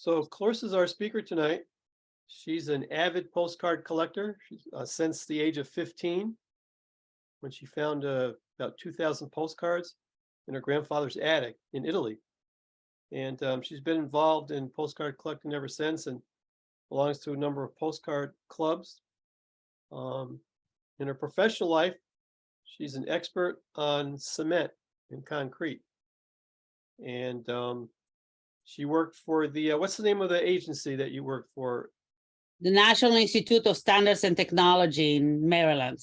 So Clarissa is our speaker tonight. She's an avid postcard collector since the age of 15, when she found about 2,000 postcards in her grandfather's attic in Italy. And she's been involved in postcard collecting ever since and belongs to a number of postcard clubs. In her professional life, she's an expert on cement and concrete. And she worked for the, what's the name of the agency that you worked for? The National Institute of Standards and Technology in Maryland.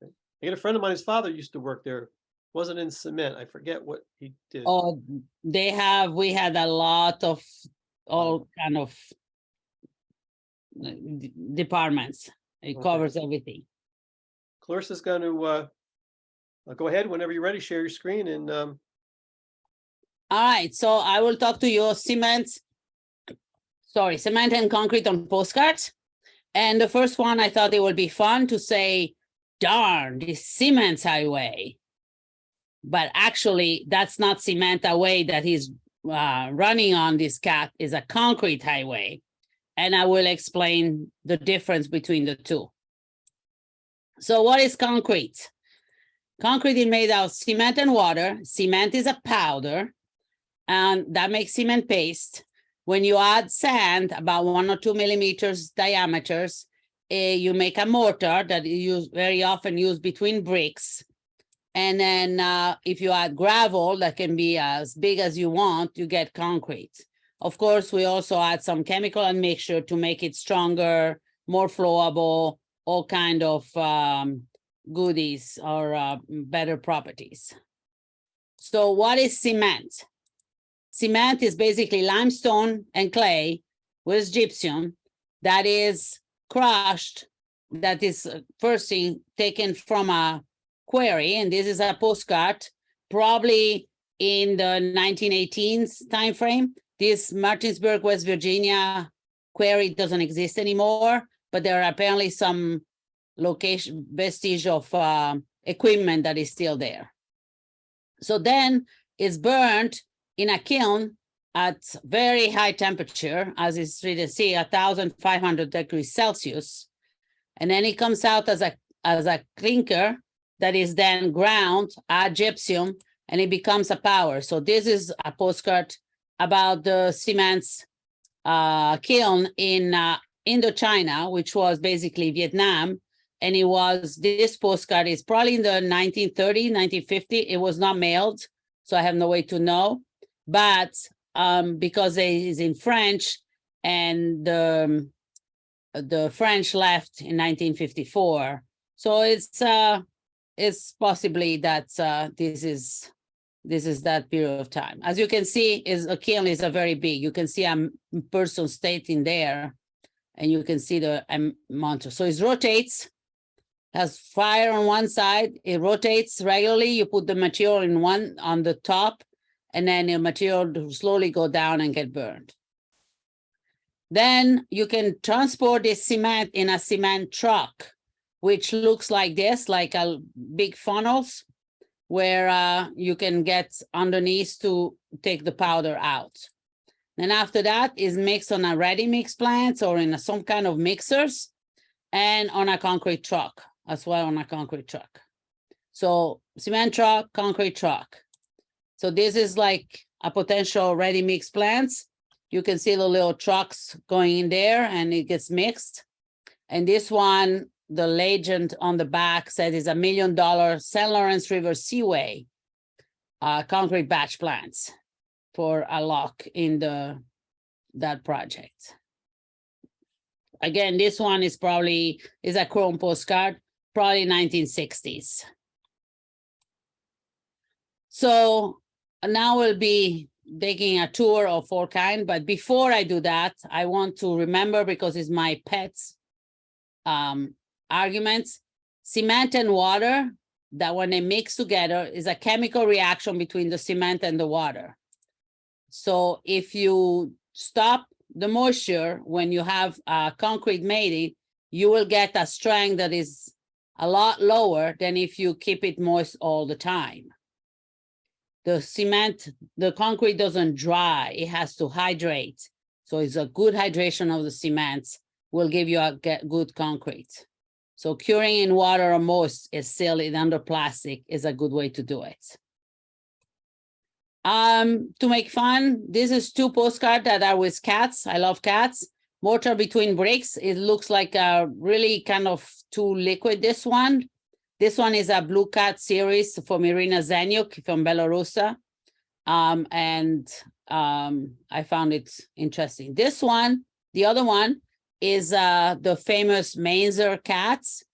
I got a friend of mine, his father used to work there. Wasn't in cement. I forget what he did. Oh, we had a lot of all kind of departments. It covers everything. Clarissa's going to go ahead whenever you're ready, share your screen. And all right, so I will talk to you cement and concrete on postcards. And the first one, I thought it would be fun to say, darn, this cement highway. But actually, that's not cement highway that he's running on. This cat is a concrete highway. And I will explain the difference between the two. So what is concrete? Concrete is made out of cement and water. Cement is a powder, and that makes cement paste. When you add sand, about 1 or 2 millimeters diameters, you make a mortar that is very often used between bricks. And then if you add gravel, that can be as big as you want, you get concrete. Of course, we also add some chemical admixture to make it stronger, more flowable, all kind of goodies or better properties. So what is cement? Cement is basically limestone and clay with gypsum that is crushed, that is first thing taken from a quarry, and this is a postcard, probably in the 1918s timeframe. This Martinsburg, West Virginia quarry doesn't exist anymore, but there are apparently some location vestige of equipment that is still there. So then it's burned in a kiln at very high temperature, as is you can see, 1,500 degrees Celsius. And then it comes out as a clinker that is then ground, add gypsum, and it becomes a powder. So this is a postcard about the cement's kiln in Indochina, which was basically Vietnam. And this postcard is probably in the 1930, 1950. It was not mailed, so I have no way to know. But because it is in French, and the French left in 1954, so it's possibly that this is that period of time. As you can see, a kiln is a very big. You can see a person standing there, and you can see the monster. So it rotates, has fire on one side. It rotates regularly. You put the material in one on the top, and then the material will slowly go down and get burned. Then you can transport this cement in a cement truck, which looks like this, like a big funnels, where you can get underneath to take the powder out. And after that is mixed on a ready mix plant or in some kind of mixers, and on a concrete truck as well, on a concrete truck. So cement truck, concrete truck. So this is like a potential ready mix plants. You can see the little trucks going in there, and it gets mixed. And this one, the legend on the back said is $1 million St. Lawrence River Seaway concrete batch plants for a lock in that project. Again, this one is a chrome postcard, probably 1960s. So now we'll be taking a tour of all kind, but before I do that, I want to remember, because it's my pet's arguments, cement and water, that when they mix together is a chemical reaction between the cement and the water. So if you stop the moisture when you have concrete mating, you will get a strength that is a lot lower than if you keep it moist all the time. The concrete doesn't dry, it has to hydrate. So it's a good hydration of the cements will give you a good concrete. So curing in water or moist is still in under plastic is a good way to do it. To make fun, this is 2 postcards that are with cats. I love cats. Mortar between bricks. It looks like a really kind of too liquid, this one. This one is a Blue Cat series from Irina Zanyuk from Belarus. I found it interesting. This one, the other one, is the famous Mainzer cats.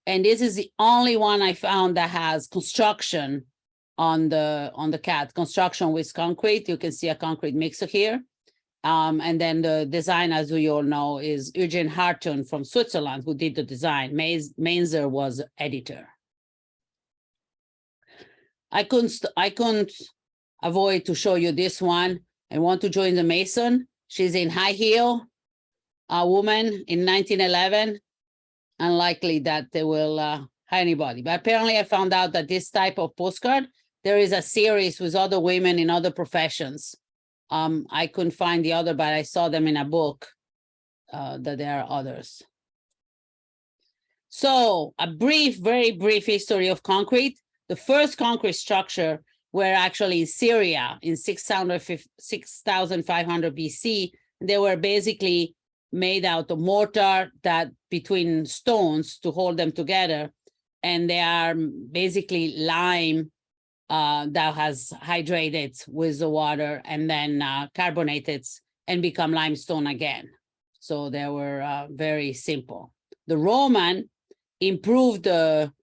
And this is the only one I found that has construction on the cat, construction with concrete. You can see a concrete mixer here. And then the design, as we all know, is Eugen Hartung from Switzerland, who did the design. Mainzer was editor. I couldn't avoid to show you this one. I want to join the Mason. She's in high heel, a woman in 1911. Unlikely that they will hire anybody. But apparently I found out that this type of postcard, there is a series with other women in other professions. I couldn't find the other, but I saw them in a book that there are others. So a very brief history of concrete. The first concrete structure were actually in Syria in 6,500 BC. They were basically made out of mortar that between stones to hold them together. And they are basically lime that has hydrated with the water and then carbonated and become limestone again. So they were very simple. The Roman improved the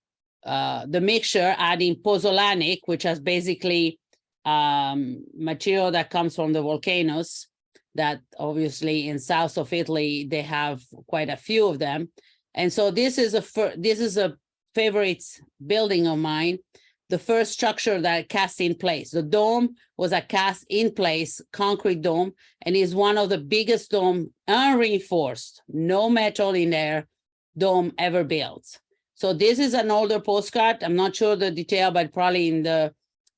mixture, adding pozzolanic, which is basically material that comes from the volcanoes, that obviously in south of Italy, they have quite a few of them. And so this is a favorite building of mine, the first structure that cast in place. The dome was a cast in place concrete dome and is one of the biggest dome, unreinforced, no metal in there, dome ever built. So this is an older postcard. I'm not sure the detail, but probably in the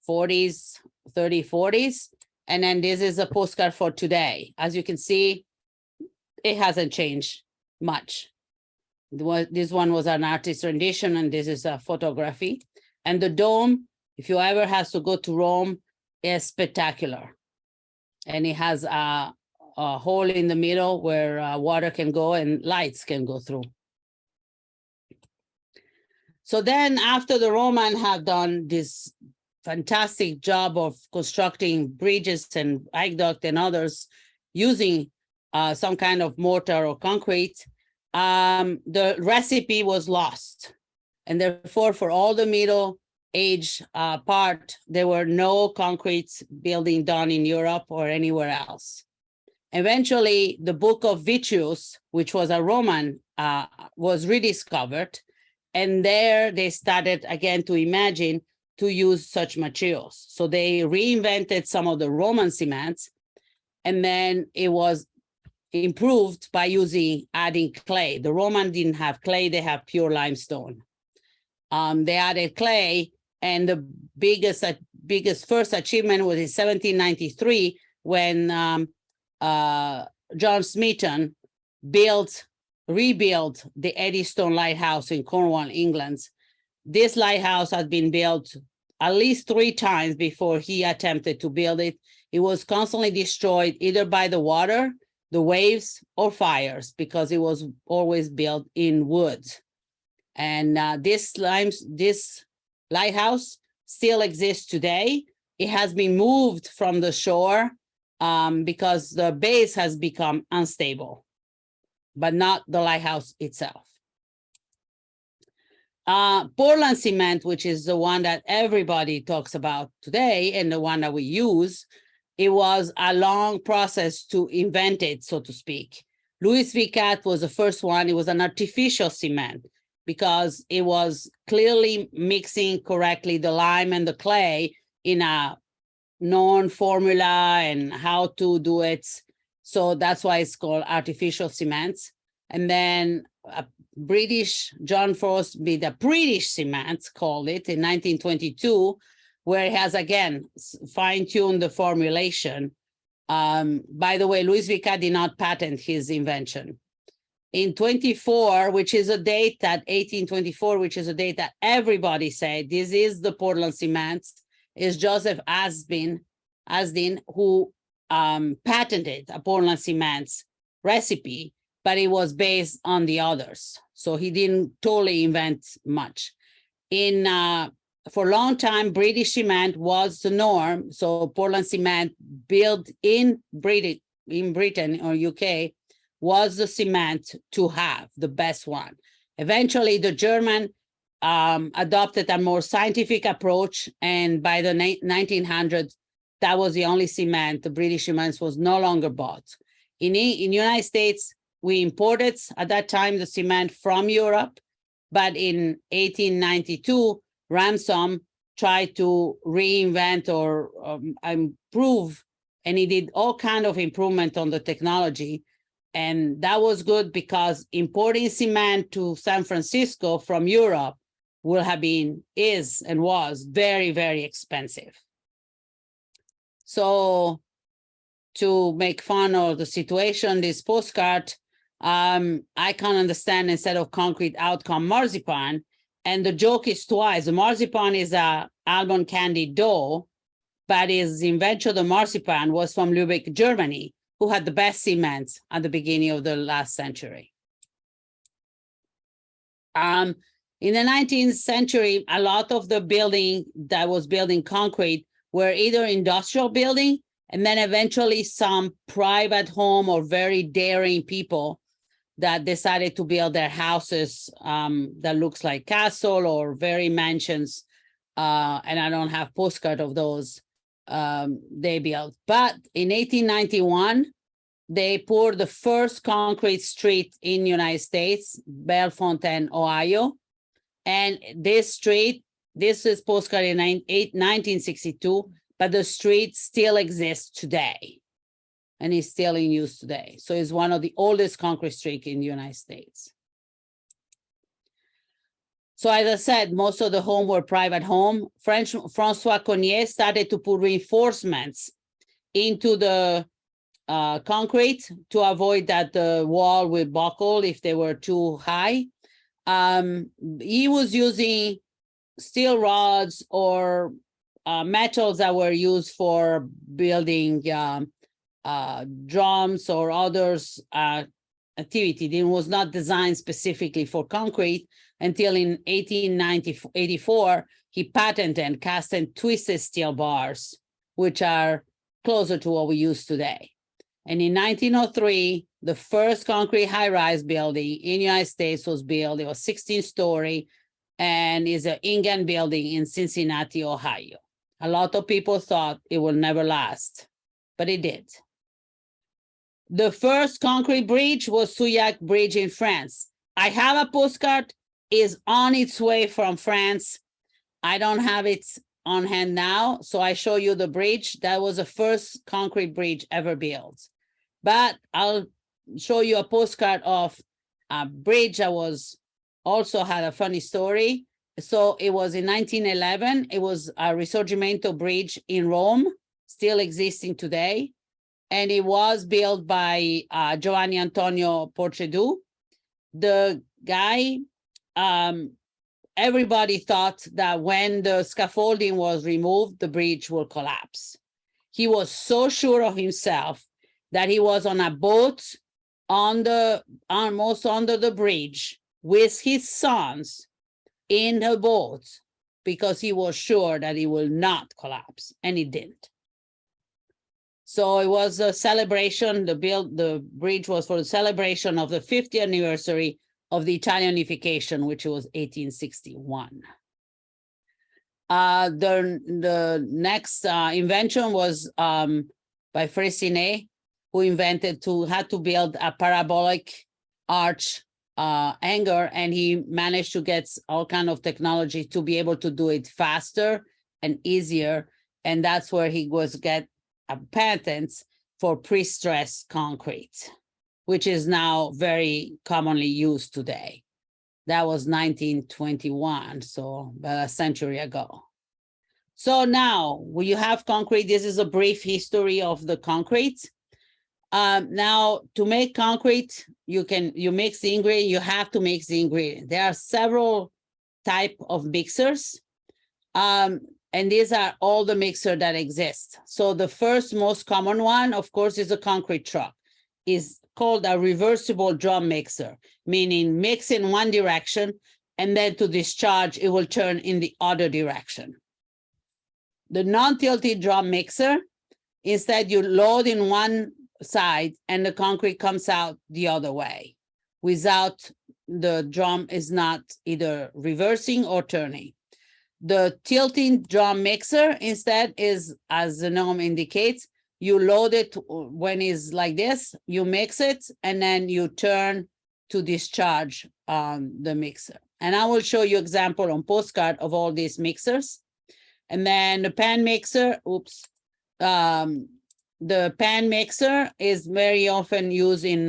40s, 40s. And then this is a postcard for today. As you can see, it hasn't changed much. This one was an artist rendition, and this is a photography. And the dome, if you ever have to go to Rome, is spectacular. And it has a hole in the middle where water can go and lights can go through. So then after the Roman have done this fantastic job of constructing bridges and aqueduct and others using some kind of mortar or concrete, the recipe was lost. And therefore, for all the Middle Age part, there were no concrete building done in Europe or anywhere else. Eventually, the Book of Virtues, which was a Roman, was rediscovered. And there they started again to imagine to use such materials. So they reinvented some of the Roman cements, and then it was improved by adding clay. The Roman didn't have clay, they have pure limestone. They added clay, and the biggest first achievement was in 1793 when John Smeaton rebuilt the Eddystone Lighthouse in Cornwall, England. This lighthouse had been built at least 3 times before he attempted to build it. It was constantly destroyed either by the water, the waves, or fires, because it was always built in wood. And this lighthouse still exists today. It has been moved from the shore because the base has become unstable, but not the lighthouse itself. Portland cement, which is the one that everybody talks about today and the one that we use, it was a long process to invent it, so to speak. Louis Vicat was the first one. It was an artificial cement because it was clearly mixing correctly the lime and the clay in a known formula and how to do it. So that's why it's called artificial cements. And then John Frostby, the British cement, called it in 1922, where it has again fine-tuned the formulation By the way, Louis Vicat did not patent his invention. In 24, which is a date that 1824, which is a date that everybody said, this is the Portland cement, is Joseph Asdin, who patented a Portland cement recipe, but it was based on the others. So he didn't totally invent much. For a long time, British cement was the norm. So Portland cement built in Britain or UK was the cement to have, the best one. Eventually, the German adopted a more scientific approach, and by the 1900s, that was the only cement. The British cement was no longer bought. In the United States, we imported at that time the cement from Europe, but in 1892, Ransom tried to reinvent or improve, and he did all kind of improvement on the technology. And that was good because importing cement to San Francisco from Europe will have been, is, and was very, very expensive. So to make fun of the situation, this postcard, I can understand instead of concrete outcome marzipan. And the joke is twice. The marzipan is a almond candy dough, but his invention of the marzipan was from Lübeck, Germany, who had the best cement at the beginning of the last century. In the 19th century, a lot of the building that was built in concrete were either industrial building, and then eventually some private home or very daring people that decided to build their houses that looks like castle or very mansions. And I don't have postcard of those. They built. But in 1891, they poured the first concrete street in the United States, Bellefontaine, Ohio. And this street, this is postcard in 1962, but the street still exists today and is still in use today. So it's one of the oldest concrete streets in the United States. So as I said, most of the homes were private home. Francois Cognier started to put reinforcements into the concrete to avoid that the wall would buckle if they were too high. He was using steel rods or metals that were used for building drums or others activity. It was not designed specifically for concrete until in 1884, he patented cast and twisted steel bars, which are closer to what we use today. And in 1903, the first concrete high-rise building in the United States was built. It was 16-story and is an Ingham building in Cincinnati, Ohio. A lot of people thought it will never last, but it did. The first concrete bridge was Souillac Bridge in France. I have a postcard, is on its way from France. I don't have it on hand now, so I show you the bridge. That was the first concrete bridge ever built. But I'll show you a postcard of a bridge that was also had a funny story. So it was in 1911. It was a Risorgimento bridge in Rome, still existing today. And it was built by Giovanni Antonio Porcedu. The guy, everybody thought that when the scaffolding was removed, the bridge will collapse. He was so sure of himself that he was on a boat almost under the bridge with his sons in the boat because he was sure that it will not collapse, and it didn't. So it was a celebration. The bridge was for the celebration of the 50th anniversary of the Italian unification, which was 1861. The next invention was by Freycinet, who had to build a parabolic arch hanger, and he managed to get all kind of technology to be able to do it faster and easier. And that's where he get a patent for pre-stressed concrete, which is now very commonly used today. That was 1921, so about a century ago. So now you have concrete. This is a brief history of the concrete. Now to make concrete, you mix the ingredient, you have to mix the ingredient. There are several type of mixers. And these are all the mixer that exist. So the first most common one, of course, is a concrete truck. Is called a reversible drum mixer, meaning mix in one direction and then to discharge, it will turn in the other direction. The non-tilted drum mixer, instead you load in one side and the concrete comes out the other way without the drum is not either reversing or turning. The tilting drum mixer instead is, as the name indicates, you load it when it's like this, you mix it, and then you turn to discharge the mixer. And I will show you example on postcard of all these mixers. And then the pan mixer, the pan mixer is very often used in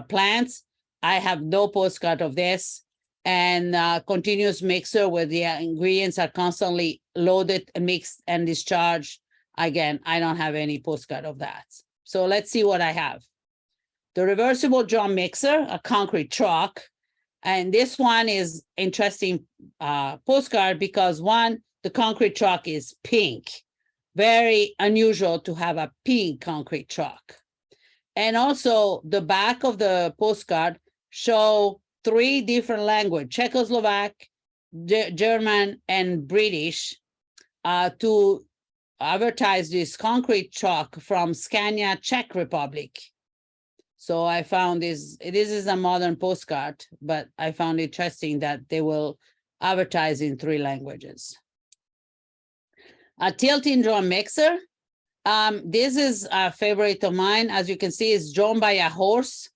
plants. I have no postcard of this. And continuous mixer where the ingredients are constantly loaded and mixed and discharged. Again, I don't have any postcard of that. So let's see what I have. The reversible drum mixer, a concrete truck. And this one is interesting postcard because one, the concrete truck is pink. Very unusual to have a pink concrete truck. And also the back of the postcard show 3 different languages, Czechoslovak, German, and British, to advertise this concrete truck from Scania, Czech Republic. So I found this is a modern postcard, but I found it interesting that they will advertise in 3 languages. A tilting drum mixer. This is a favorite of mine. As you can see, it's drawn by a horse.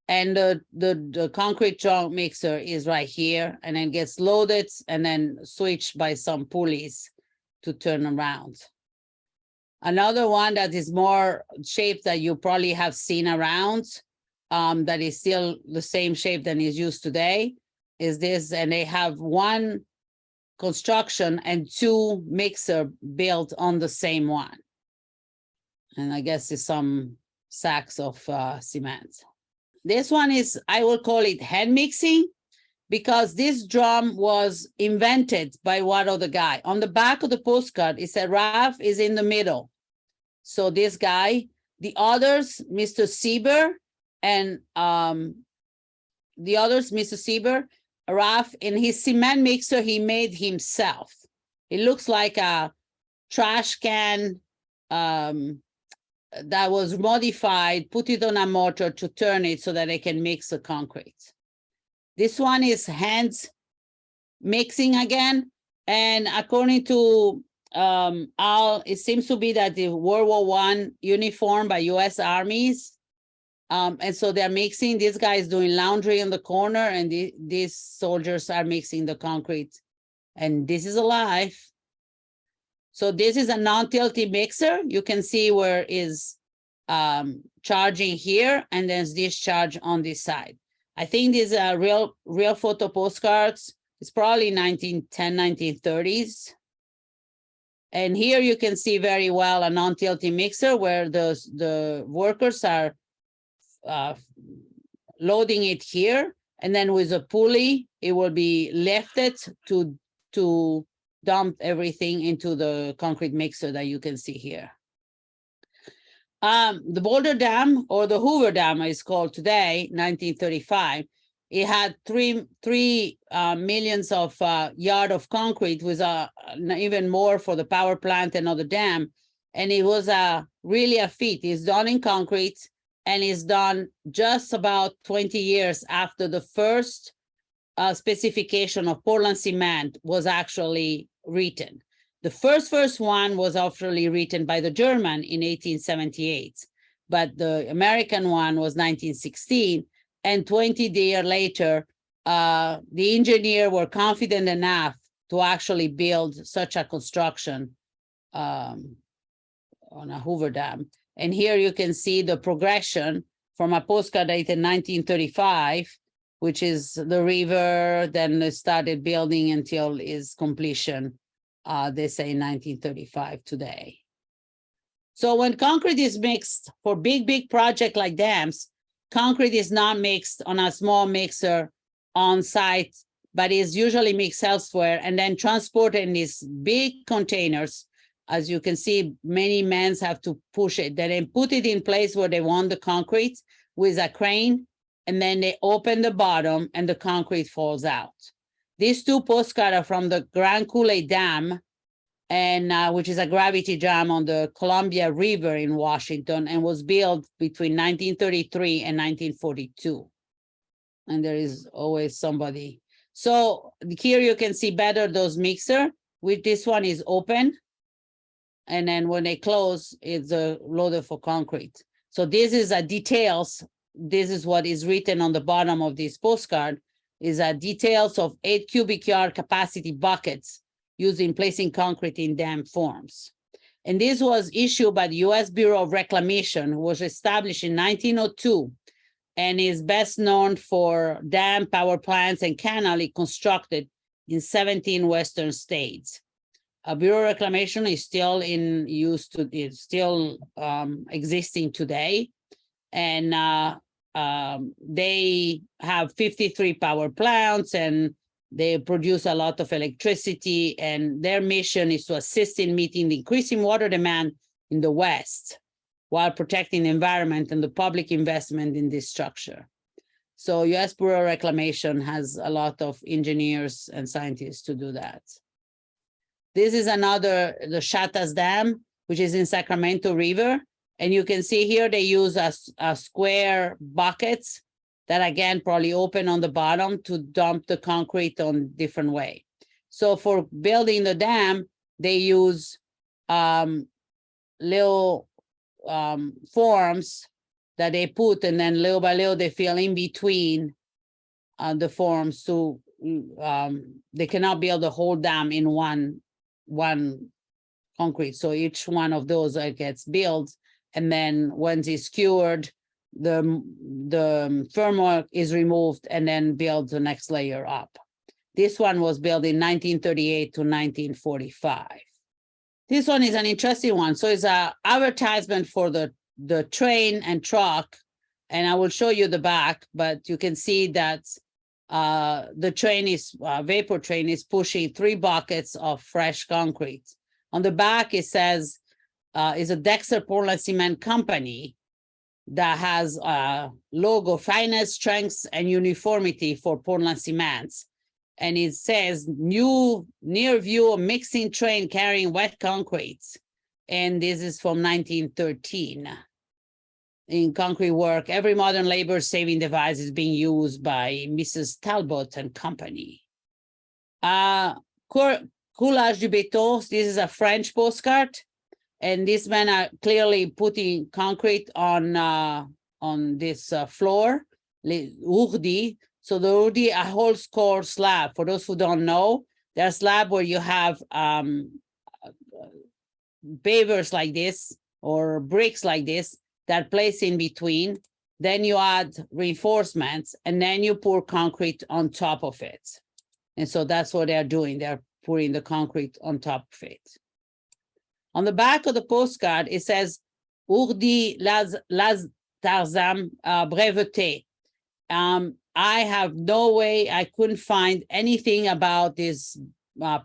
And the concrete drum mixer is right here, and then gets loaded and then switched by some pulleys to turn around. Another one that is more shape that you probably have seen around, that is still the same shape than is used today, is this, and they have 1 construction and 2 mixer built on the same one. And I guess it's some sacks of cement. This one is, I will call it hand mixing, because this drum was invented by one of the guy. On the back of the postcard, it said Ralph is in the middle. So this guy, the others, Mr. Sieber, and the others, Mr. Sieber, Ralph, in his cement mixer, he made himself. It looks like a trash can, that was modified, put it on a motor to turn it so that they can mix the concrete. This one is hands mixing again. And according to Al, it seems to be that the World War I uniform by US armies. And so they're mixing, this guy is doing laundry in the corner and these soldiers are mixing the concrete. And this is alive. So this is a non-tilting mixer. You can see where is charging here and there's discharge on this side. I think these are real photo postcards. It's probably 1910, 1930s. And here you can see very well a non-tilting mixer where the workers are loading it here. And then with a pulley, it will be lifted to dump everything into the concrete mixer that you can see here. The Boulder Dam, or the Hoover Dam is called today, 1935. It had 3 millions of yard of concrete with even more for the power plant and other dam. And it was really a feat. It's done in concrete and it's done just about 20 years after the first specification of Portland cement was actually written. The first one was actually written by the German in 1878, but the American one was 1916. And 20 years later, the engineers were confident enough to actually build such a construction on a Hoover Dam. And here you can see the progression from a postcard dated 1935, which is the river, then they started building until its completion they say 1935 today. So when concrete is mixed for big project like dams, concrete is not mixed on a small mixer on site, but is usually mixed elsewhere and then transported in these big containers. As you can see, many men have to push it, then put it in place where they want the concrete with a crane, and then they open the bottom and the concrete falls out. These two postcards are from the Grand Coulee Dam, and which is a gravity dam on the Columbia River in Washington, and was built between 1933 and 1942. And there is always somebody. So here you can see better those mixer. With this one is open, and then when they close, it's loaded for concrete. So this is a details. This is what is written on the bottom of this postcard, is a details of 8 cubic yard capacity buckets used in placing concrete in dam forms. And this was issued by the U.S. Bureau of Reclamation, who was established in 1902, and is best known for dam, power plants, and canal constructed in 17 Western states. Bureau of Reclamation is still in use, is still existing today. And they have 53 power plants, and they produce a lot of electricity, and their mission is to assist in meeting the increasing water demand in the West while protecting the environment and the public investment in this structure. So U.S. Bureau of Reclamation has a lot of engineers and scientists to do that. This is another, the Shatas Dam, which is in Sacramento River. And you can see here they use a square buckets that again probably open on the bottom to dump the concrete on different way. So for building the dam, they use little forms that they put, and then little by little they fill in between the forms, so they cannot build the whole dam in one concrete. So each one of those gets built, and then once it's cured, the formwork is removed and then build the next layer up. This one was built in 1938 to 1945. This one is an interesting one. So it's an advertisement for the train and truck, and I will show you the back, but you can see that the train is, vapor train is pushing 3 buckets of fresh concrete. On the back, it says, is a Dexter Portland Cement Company that has a logo, finest strength and uniformity for Portland Cements. And it says, new near view mixing train carrying wet concrete. And this is from 1913. In concrete work, every modern labor-saving device is being used by Mrs. Talbot and Company. Coulage du Béton, this is a French postcard. And these men are clearly putting concrete on this floor, ourdi. So the ourdi, a whole score slab. For those who don't know, there's a slab where you have pavers like this or bricks like this that place in between. Then you add reinforcements, and then you pour concrete on top of it. And so that's what they're doing. They're pouring the concrete on top of it. On the back of the postcard, it says, Ourdi las Tarzam breveté. I have no way, I couldn't find anything about these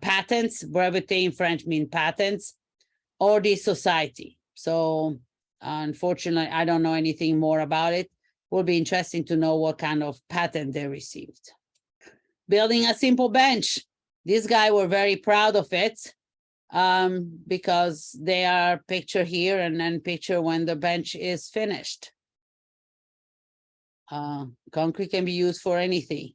patents. Breveté in French means patents, or the society. So unfortunately, I don't know anything more about it. Will be interesting to know what kind of patent they received. Building a simple bench. This guy were very proud of it. Because they are picture here and then picture when the bench is finished. Concrete can be used for anything.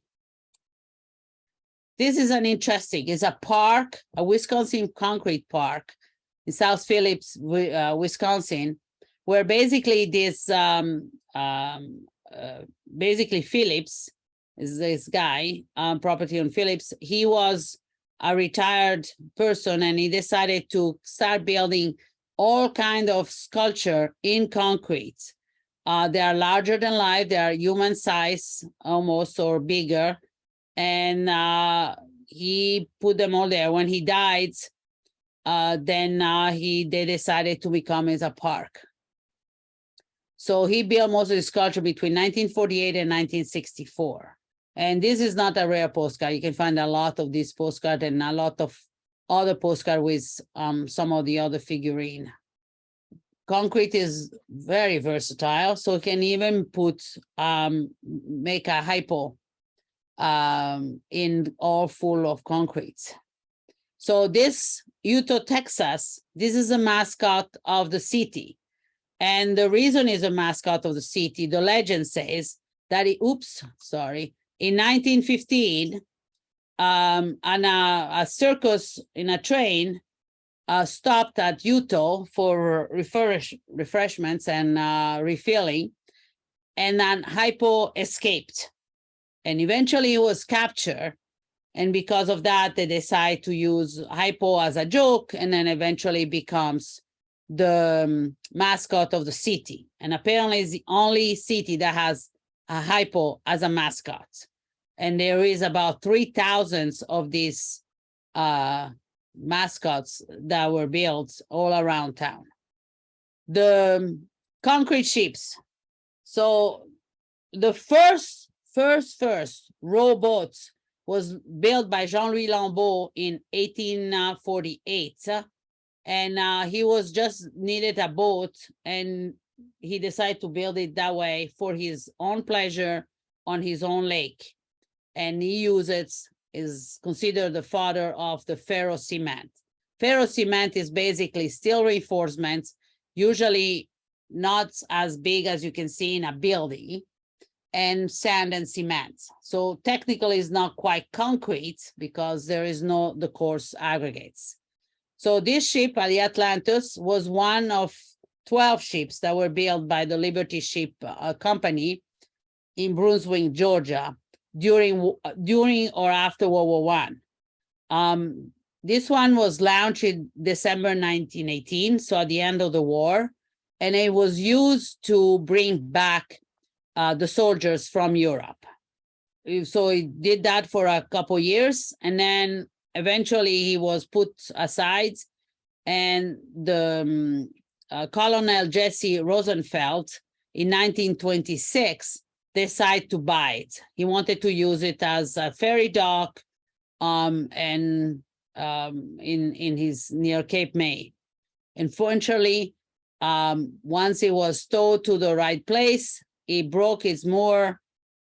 This is an interesting, it's a park, a Wisconsin concrete park in South Phillips, Wisconsin, where basically this, basically Phillips is this guy, property on Phillips. He was a retired person, and he decided to start building all kinds of sculpture in concrete. They are larger than life. They are human size almost or bigger. And he put them all there. When he died, then they decided to become as a park. So he built most of his sculpture between 1948 and 1964. And this is not a rare postcard. You can find a lot of this postcard and a lot of other postcard with some of the other figurine. Concrete is very versatile, so you can even make a hypo in all full of concrete. So this Uto, Texas, this is a mascot of the city. And the reason is a mascot of the city, the legend says that in 1915, on a circus in a train stopped at Uto for refreshments and refilling, and then Hypo escaped. And eventually he was captured. And because of that, they decide to use Hypo as a joke, and then eventually becomes the mascot of the city. And apparently it's the only city that has a Hypo as a mascot. And there is about 3,000 of these mascots that were built all around town. The concrete ships. So the first rowboat was built by Jean-Louis Lambeau in 1848. And he was just needed a boat, and he decided to build it that way for his own pleasure on his own lake. And he is considered the father of the ferro cement. Ferro cement is basically steel reinforcements, usually not as big as you can see in a building, and sand and cement. So technically it's not quite concrete because there is no the coarse aggregates. So this ship, the Atlantis, was one of 12 ships that were built by the Liberty Ship Company in Brunswick, Georgia, during or after World War I. This one was launched in December 1918, so at the end of the war, and it was used to bring back the soldiers from Europe. So he did that for a couple years, and then eventually he was put aside, and the Colonel Jesse Rosenfeld in 1926 decided to buy it. He wanted to use it as a ferry dock in his near Cape May. Unfortunately, once it was towed to the right place, it broke its moor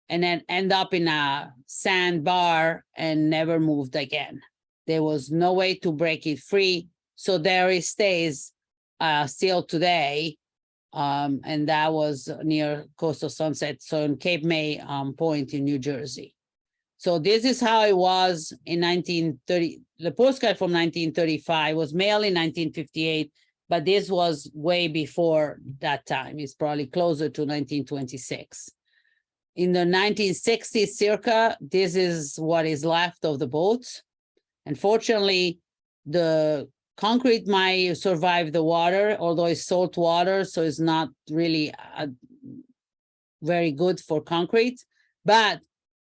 and then ended up in a sandbar and never moved again. There was no way to break it free. So there it stays still today. And that was near Coastal Sunset, so in Cape May Point in New Jersey. So this is how it was in 1930. The postcard from 1935 was mailed in 1958, but this was way before that time. It's probably closer to 1926. In the 1960s circa, this is what is left of the boats. Unfortunately, the concrete might survive the water, although it's salt water, so it's not really very good for concrete, but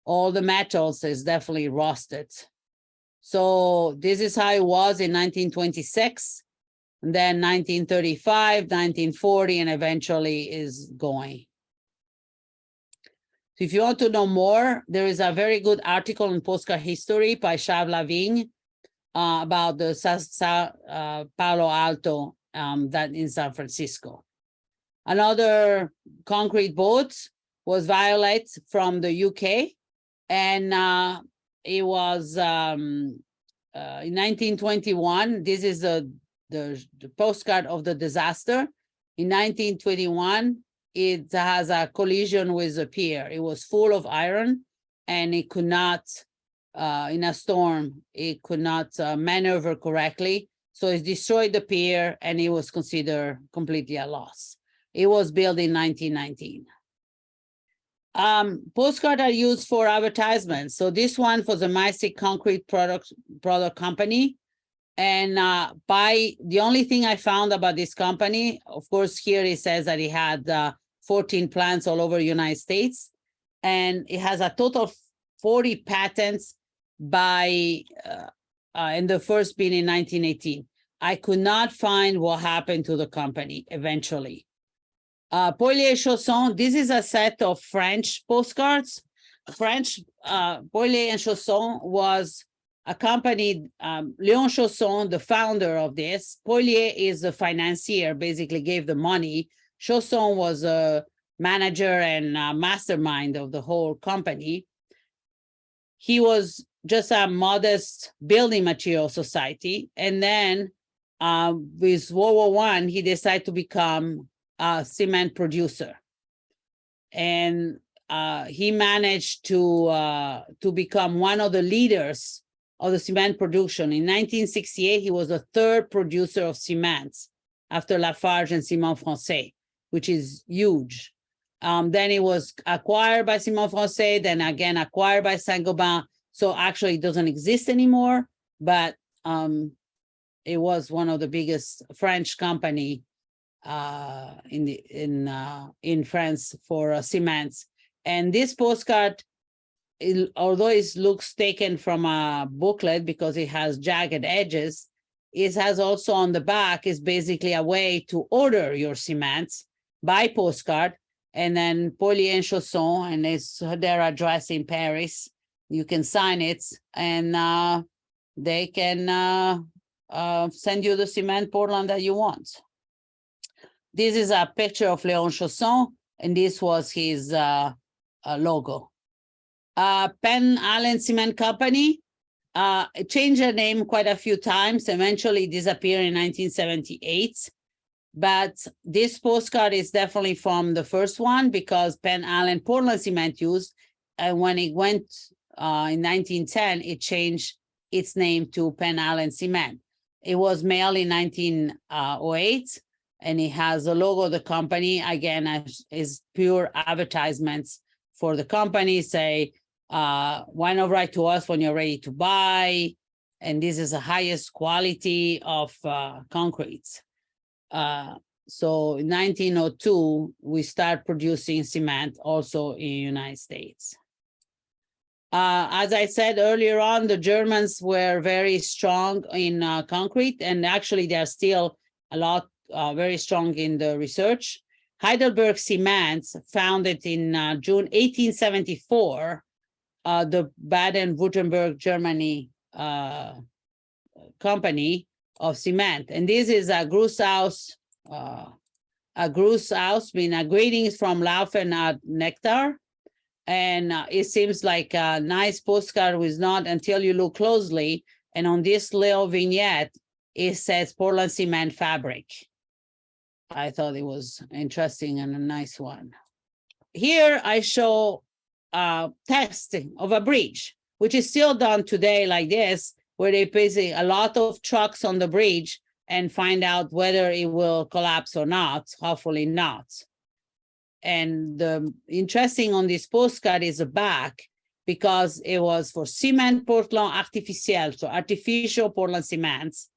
all the metals is definitely rusted. So this is how it was in 1926, and then 1935, 1940, and eventually is going. So if you want to know more, there is a very good article in Postcard History by Charles Lavigne about the Palo Alto that in San Francisco. Another concrete boat was Violet from the UK, and it was in 1921. This is the postcard of the disaster. In 1921, it has a collision with a pier. It was full of iron, and it could not, in a storm, it could not maneuver correctly. So it destroyed the pier, and it was considered completely a loss. It was built in 1919. Postcards are used for advertisements. So this one for the Mystic Concrete Product Company. And by the only thing I found about this company, of course, here it says that it had 14 plants all over the United States, and it has a total of 40 patents by, and the first being in 1918. I could not find what happened to the company eventually. Poilier Chausson, this is a set of French postcards. French, Poilier and Chausson was a company, Léon Chausson, the founder of this. Poilier is the financier, basically gave the money. Chausson was a manager and mastermind of the whole company. He was just a modest building material society. And then with World War I, he decided to become a cement producer. And he managed to become one of the leaders of the cement production. In 1968, he was the third producer of cement after Lafarge and Ciment Francais, which is huge. Then it was acquired by Ciment Francais, then again acquired by Saint-Gobain. So actually it doesn't exist anymore, but it was one of the biggest French company in France for cements. And this postcard, although it looks taken from a booklet because it has jagged edges, it has also on the back is basically a way to order your cements by postcard, and then Poilier and Chausson, and it's their address in Paris. You can sign it, and they can send you the cement Portland that you want. This is a picture of Léon Chausson, and this was his logo. Penn Allen Cement Company changed their name quite a few times, eventually disappeared in 1978. But this postcard is definitely from the first one because Penn Allen Portland Cement used, and when it went in 1910, it changed its name to Penn Allen Cement. It was mailed in 1908, and it has the logo of the company. Again, is pure advertisements for the company, say, why not write to us when you're ready to buy? And this is the highest quality of concrete. So in 1902, we start producing cement also in the United States. As I said earlier on, the Germans were very strong in concrete, and actually they're still a lot very strong in the research. Heidelberg Cement, founded in June 1874, the Baden-Württemberg, Germany company of cement. And this is a Grußhaus, greetings from Laufen at Nectar. And it seems like a nice postcard was not until you look closely. And on this little vignette, it says Portland Cement Fabric. I thought it was interesting and a nice one. Here I show testing of a bridge, which is still done today like this, where they basically a lot of trucks on the bridge and find out whether it will collapse or not, hopefully not. And the interesting on this postcard is the back, because it was for Ciment Portland Artificiel, so artificial Portland cements.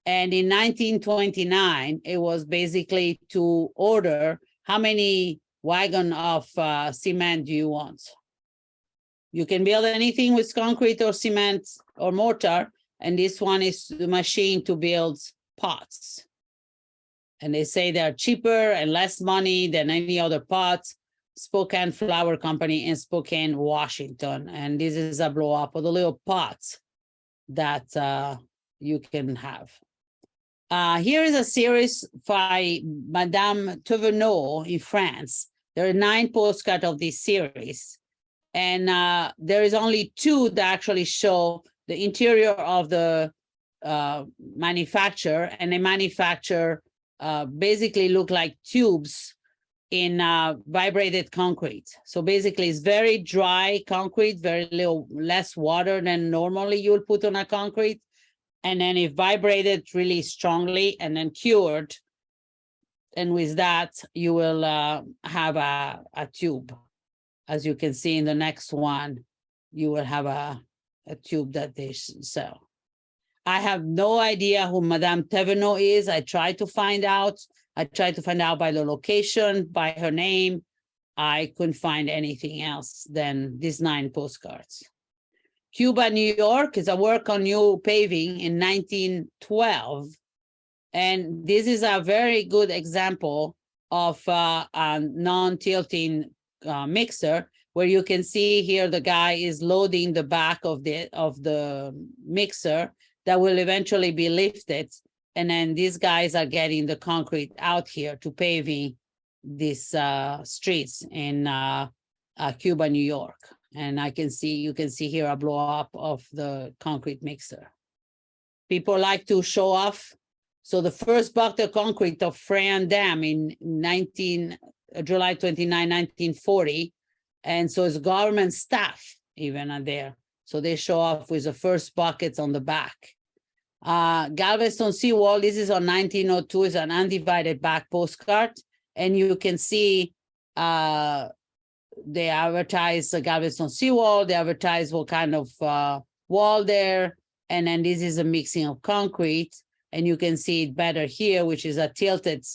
And in 1929, it was basically to order how many wagon of cement do you want. You can build anything with concrete or cement or mortar, and this one is the machine to build pots. And they say they're cheaper and less money than any other pots. Spokane Flour Company in Spokane, Washington. And this is a blow up of the little pots that you can have. Here is a series by Madame Thévenot in France. There are 9 postcards of this series. And there is only 2 that actually show the interior of the manufacturer, and they manufacture basically look like tubes in vibrated concrete. So basically it's very dry concrete, very little less water than normally you would put on a concrete. And then it vibrated really strongly and then cured. And with that, you will have a tube. As you can see in the next one, you will have a tube that they sell. I have no idea who Madame Thévenot is. I tried to find out. I tried to find out by the location, by her name. I couldn't find anything else than these 9 postcards. Cuba, New York is a work on new paving in 1912. And this is a very good example of a non-tilting mixer, where you can see here the guy is loading the back of the mixer that will eventually be lifted. And then these guys are getting the concrete out here to paving these streets in Cuba, New York. And you can see here a blow up of the concrete mixer. People like to show off. So the first bucket of concrete of Freyan Dam in July 29, 1940. And so it's government staff even are there. So they show off with the first buckets on the back. Galveston seawall, this is on 1902, is an undivided back postcard. And you can see they advertise the Galveston seawall, they advertise what kind of wall there. And then this is a mixing of concrete. And you can see it better here, which is a tilted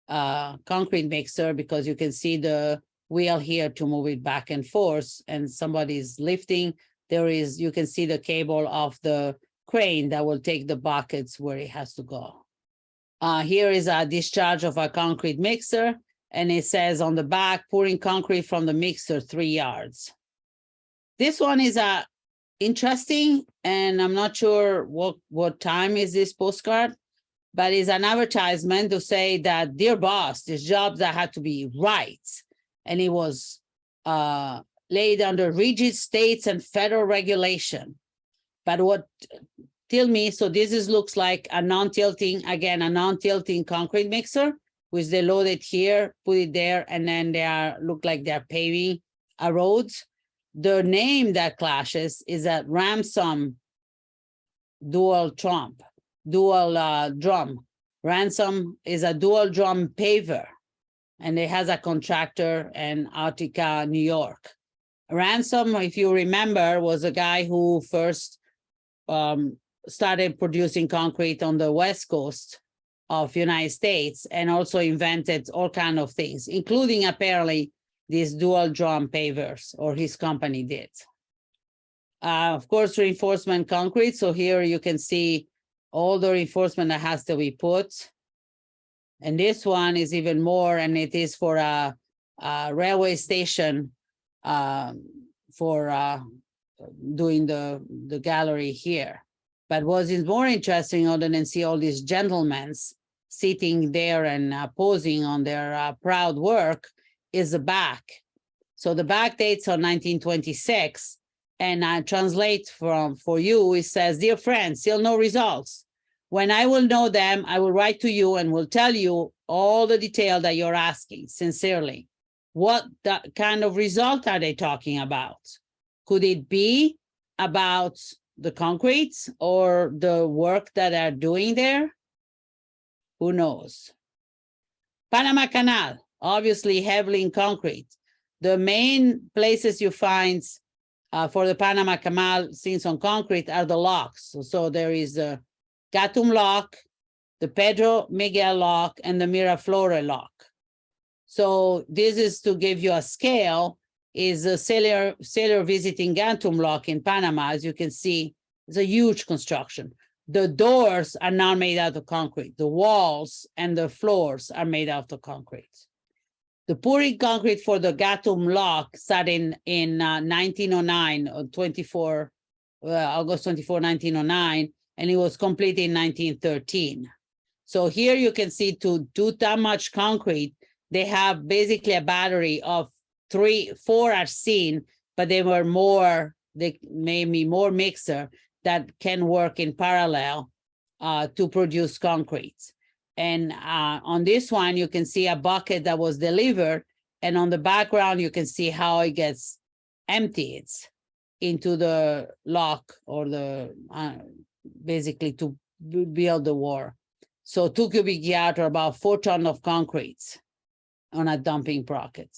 concrete mixer, because you can see the wheel here to move it back and forth, and somebody's lifting. You can see the cable of the crane that will take the buckets where it has to go. Here is a discharge of a concrete mixer, and it says on the back, pouring concrete from the mixer 3 yards. This one is interesting, and I'm not sure what time is this postcard, but it's an advertisement to say that, dear boss, this job that had to be right. And it was laid under rigid states and federal regulation. But what tell me, so this looks like a non-tilting, again, a non-tilting concrete mixer, which they load it here, put it there, and then look like they're paving a road. The name that clashes is a Ransom dual drum. Ransom is a dual drum paver, and it has a contractor in Utica, New York. Ransom, if you remember, was a guy who first started producing concrete on the West Coast of United States, and also invented all kinds of things, including apparently these dual drum pavers, or his company did. Of course, reinforcement concrete. So here you can see all the reinforcement that has to be put. And this one is even more, and it is for a railway station for doing the gallery here. But what is more interesting, other than see all these gentlemen sitting there and posing on their proud work, is the back. So the back dates on 1926, and I translate for you. It says, "Dear friends, still no results. When I will know them, I will write to you and will tell you all the detail that you're asking. Sincerely." What kind of result are they talking about? Could it be about the concrete or the work that they're doing there? Who knows? Panama Canal, obviously heavily in concrete. The main places you find for the Panama Canal scenes on concrete are the locks. So there is the Gatun Lock, the Pedro Miguel Lock, and the Miraflores Lock. So this is to give you a scale, is a sailor visiting Gatun Lock in Panama. As you can see, it's a huge construction. The doors are not made out of concrete. The walls and the floors are made out of concrete. The pouring concrete for the Gatun Lock started in 1909, August 24, 1909, and it was completed in 1913. So here you can see, to do that much concrete, they have basically a battery of 4 are seen, but they made me more mixer that can work in parallel to produce concrete. And on this one, you can see a bucket that was delivered, and on the background, you can see how it gets emptied into the lock, or the basically to build the wall. So 2 cubic yards, or about 4 tons of concrete on a dumping bucket.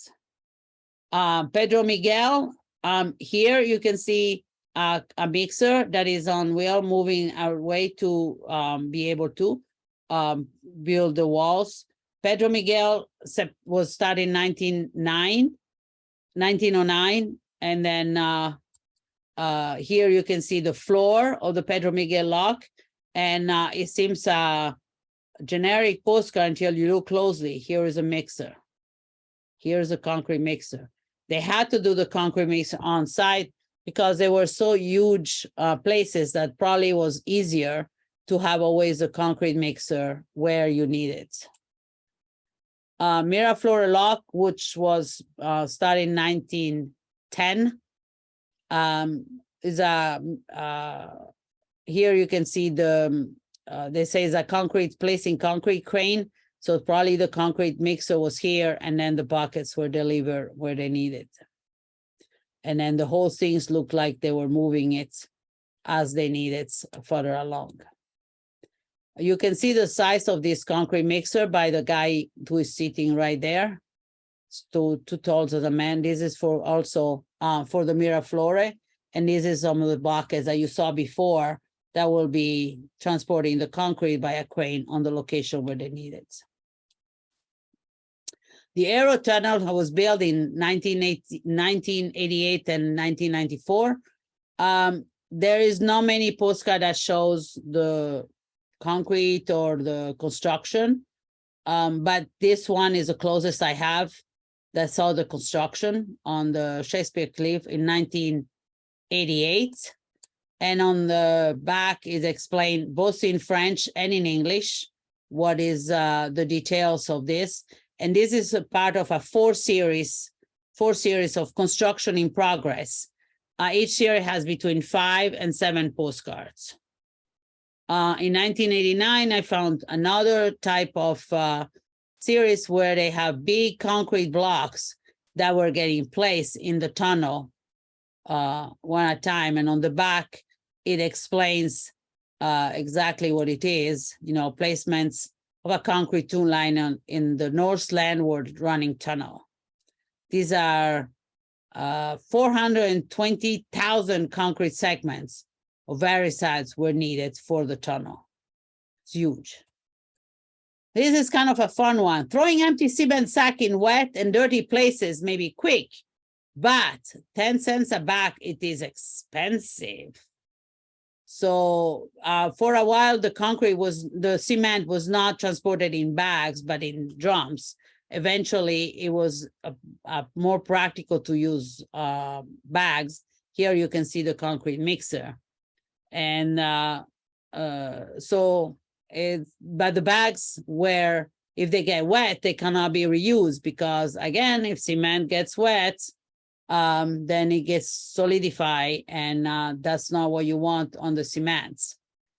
Pedro Miguel, here you can see a mixer that is on wheel, moving our way to be able to build the walls. Pedro Miguel was started in 1909, and then here you can see the floor of the Pedro Miguel lock, and it seems generic postcard until you look closely. Here is a mixer. Here's a concrete mixer. They had to do the concrete mixer on site because they were so huge places that probably was easier to have always a concrete mixer where you need it. Miraflores lock, which was started in 1910, is a here you can see the they say it's a concrete placing concrete crane. So probably the concrete mixer was here, and then the buckets were delivered where they needed. And then the whole things looked like they were moving it as they needed further along. You can see the size of this concrete mixer by the guy who is sitting right there. It's two tall as a man. This is for also for the Miraflores. And this is some of the buckets that you saw before that will be transporting the concrete by a crane on the location where they need it. The Aero Tunnel was built in 1988 and 1994. There is not many postcard that shows the concrete or the construction, but this one is the closest I have that saw the construction on the Shakespeare Cliff in 1988. And on the back is explained both in French and in English what is the details of this. And this is a part of a four series of construction in progress. Each series has between 5 and 7 postcards. In 1989, I found another type of series where they have big concrete blocks that were getting placed in the tunnel one at a time. And on the back, it explains exactly what it is, placements of a concrete tune line in the north landward running tunnel. These are 420,000 concrete segments of various sizes were needed for the tunnel. It's huge. This is kind of a fun one. Throwing empty cement sack in wet and dirty places may be quick, but 10 cents a bag, it is expensive. So for a while, the cement was not transported in bags, but in drums. Eventually, it was more practical to use bags. Here you can see the concrete mixer. And but the bags where if they get wet, they cannot be reused because, again, if cement gets wet, then it gets solidified, and that's not what you want on the cements.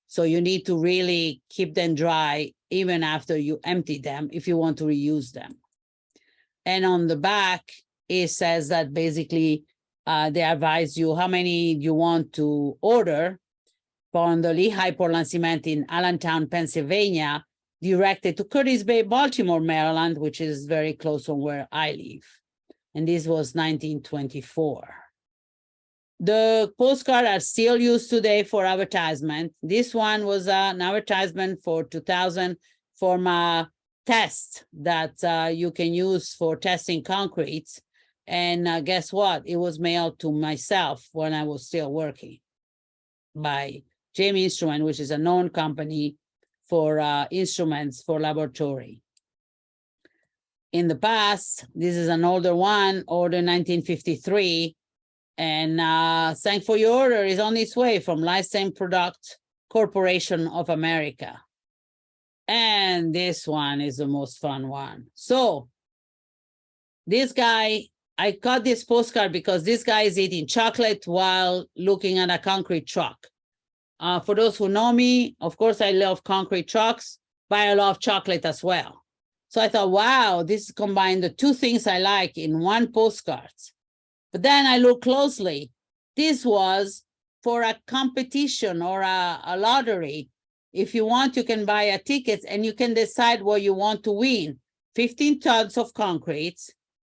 So you need to really keep them dry even after you empty them if you want to reuse them. And on the back, it says that basically they advise you how many you want to order from the Lehigh Portland Cement in Allentown, Pennsylvania, directed to Curtis Bay, Baltimore, Maryland, which is very close from where I live. And this was 1924. The postcards are still used today for advertisement. This one was an advertisement for 2000 from a test that you can use for testing concrete. And guess what? It was mailed to myself when I was still working by Jamie Instrument, which is a known company for instruments for laboratory. In the past, this is an older one, order 1953, and thank for your order is on its way from Licensed Product Corporation of America. And this one is the most fun one. So this guy, I got this postcard because this guy is eating chocolate while looking at a concrete truck. For those who know me, of course, I love concrete trucks, but I love chocolate as well. So I thought, wow, this combined the two things I like in one postcard. But then I looked closely. This was for a competition or a lottery. If you want, you can buy a ticket and you can decide what you want to win. 15 tons of concrete,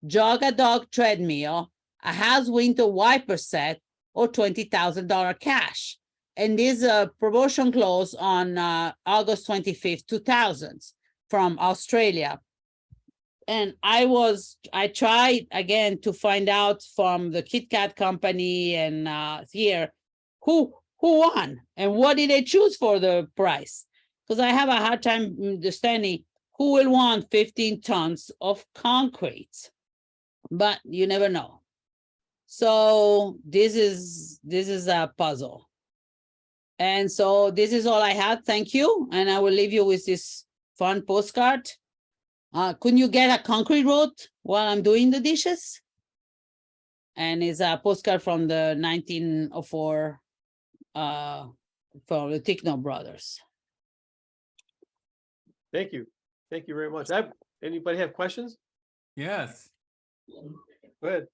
jog-a-dog treadmill, a house window wiper set, or $20,000 cash. And this promotion closed on August 25th, 2000. From Australia. And I tried again to find out from the Kit Kat company and here who won and what did they choose for the prize. because I have a hard time understanding who will want 15 tons of concrete, but you never know. So this is a puzzle. And so this is all I had. Thank you. And I will leave you with this fun postcard. Couldn't you get a concrete road while I'm doing the dishes? And it's a postcard from the 1904 from the Ticknor brothers. Thank you. Thank you very much. Anybody have questions? Yes. Go ahead.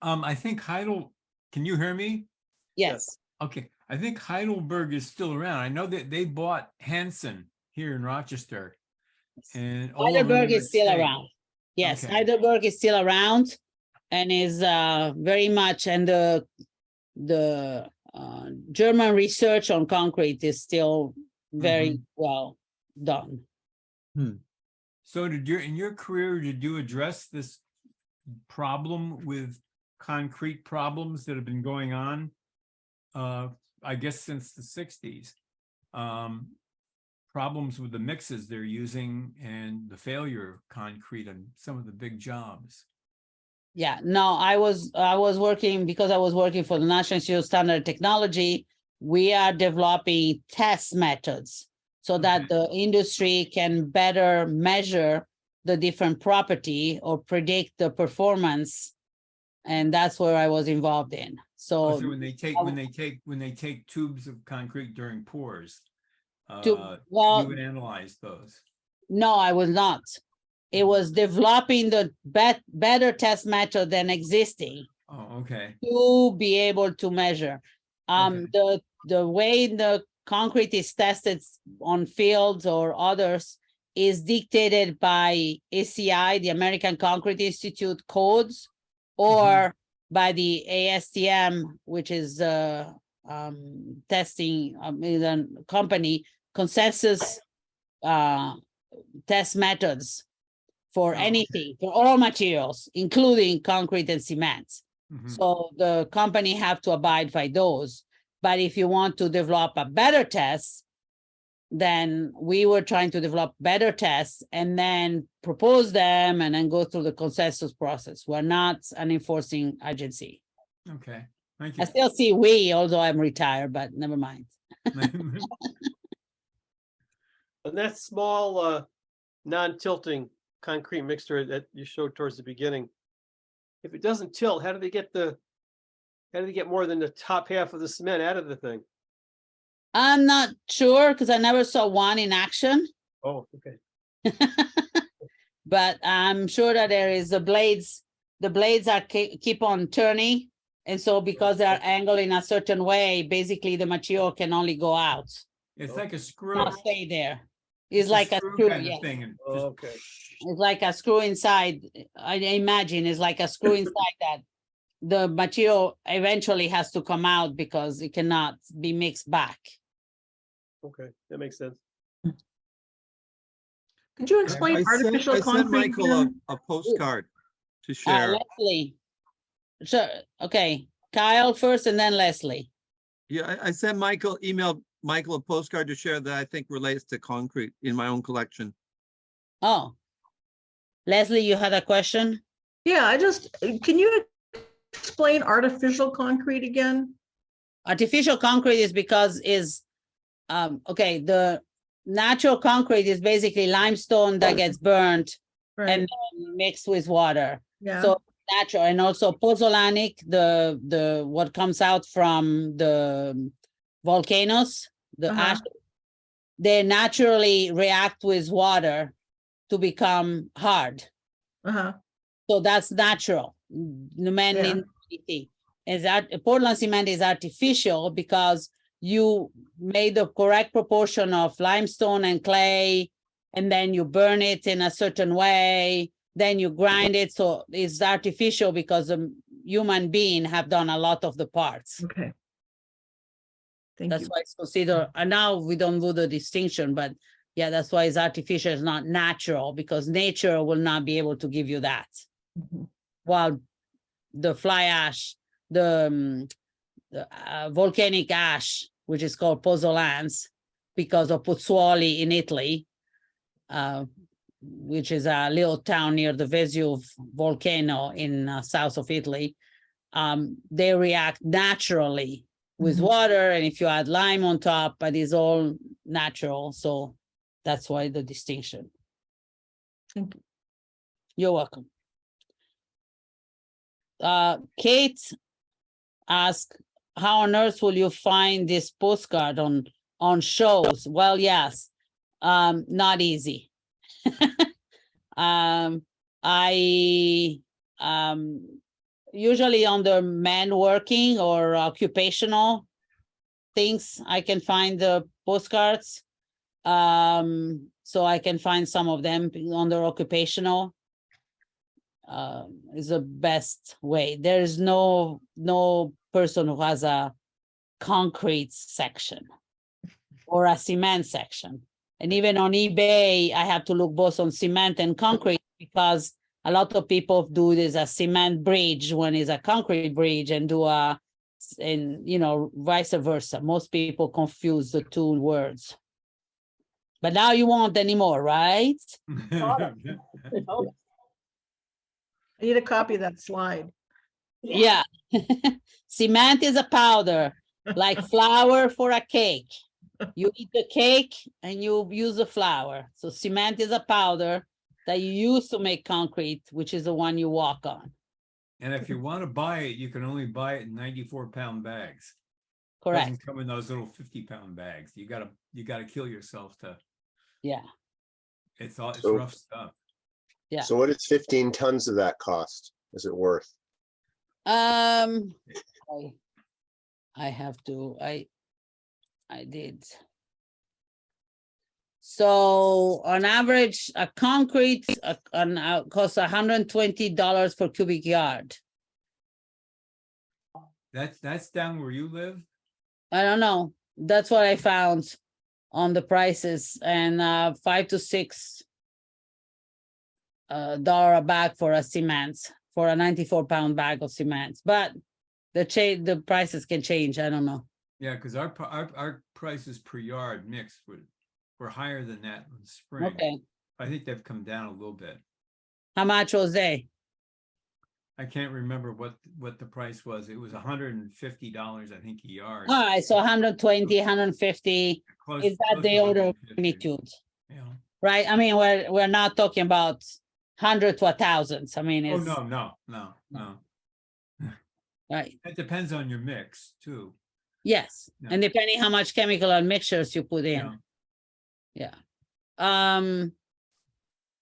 I think can you hear me? Yes. Okay. I think Heidelberg is still around. I know that they bought Hanson here in Rochester. And all of them Heidelberg in is the still state. around. Yes, Okay. Heidelberg is still around and is very much, and the German research on concrete is still very well done. So in your career, did you address this problem with concrete problems that have been going on? I guess since the 60s. Problems with the mixes they're using and the failure of concrete on some of the big jobs. Yeah, no, I was working, because I was working for the National Institute of Standard Technology. We are developing test methods so that the industry can better measure the different property or predict the performance. And that's where I was involved in. So, So when they take tubes of concrete during pours, well, you would analyze those. no, I was not. It was developing the better test method than existing Oh, okay. to be able to measure. The way the concrete is tested on fields or others is dictated by ACI, the American Concrete Institute codes, or by the ASTM, which is testing company consensus test methods for anything, for all materials, including concrete and cement. So the company have to abide by those. But if you want to develop a better test, then we were trying to develop better tests and then propose them and then go through the consensus process. We're not an enforcing agency. Okay, thank I you. still see we, although I'm retired, but never mind. And that small non-tilting concrete mixture that you showed towards the beginning, if it doesn't tilt, how do they get more than the top half of the cement out of the thing? I'm not sure because I never saw one in action, Oh, okay. but I'm sure that there is the blades are keep on turning. And so because they are angled in a certain way, basically the material can only go out, It's like a screw. not stay there. It's like a screw, kind yeah. of thing. And Oh, just, okay. It's like a screw inside. I imagine it's like a screw inside that the material eventually has to come out because it cannot be mixed back. Okay, that makes sense. Could you explain I artificial sent concrete Michael again? a postcard to share. Leslie. Sure. Okay. Kyle first and then Leslie. Yeah, I sent emailed Michael a postcard to share that I think relates to concrete in my own collection. Oh. Leslie, you had a question? Yeah, can you explain artificial concrete again? Artificial concrete is because okay, the natural concrete is basically limestone that gets burnt Right, and then mixed with water. yeah, So natural, and also pozzolanic, the what comes out from the volcanoes, the Uh-huh. ash, they naturally react with water to become hard. uh-huh, So that's natural. The man is that Portland cement is artificial because you made the correct proportion of limestone and clay, and then you burn it in a certain way, then you grind it. So it's artificial because a human being have done a lot of the parts. okay. Thank That's you. why it's considered, and now we don't do the distinction, but yeah, that's why it's artificial, it's not natural, because nature will not be able to give you that. Mhm. While the fly ash, the volcanic ash, which is called pozzolans, because of Pozzuoli in Italy, which is a little town near the Vesuve volcano in south of Italy. They react naturally with Mhm. water, and if you add lime on top, but it's all natural. So that's why the distinction. Thank you. You're welcome. Kate asked, how on earth will you find this postcard on shows? Well, yes, not easy. I usually under men working or occupational things, I can find the postcards. So I can find some of them under occupational. Is the best way. There is no person who has a concrete section or a cement section. And even on eBay, I have to look both on cement and concrete because a lot of people do this a cement bridge when it's a concrete bridge and vice versa. Most people confuse the two words. But now you won't anymore, right? I need a copy of that slide. Yeah. Cement is a powder, like flour for a cake. You eat the cake and you use the flour. So cement is a powder that you use to make concrete, which is the one you walk on. And if you want to buy it, you can only buy it in 94-pound bags. Correct. Doesn't come in those little 50-pound bags. You gotta kill yourself to. Yeah. It's So- rough stuff. Yeah. So what is 15 tons of that cost? Is it worth? I did. So on average, a concrete costs $120 per cubic yard. That's down where you live? I don't know. That's what I found on the prices, and $5 to $6 a bag for a cement, for a 94-pound bag of cement. But the prices can change. I don't know. Yeah, because our prices per yard mixed were higher than that in the spring. Okay. I think they've come down a little bit. How much was they? I can't remember what the price was. It was $150, I think, a yard. All right, so 120, 150. Close- Is that close the to order of 150. magnitude? Yeah. Right? I mean, we're not talking about hundreds to thousands. I mean, Oh, it's no. right. It depends on your mix too. Yes, Yeah. and depending how much chemical and mixtures you put in. Yeah. Can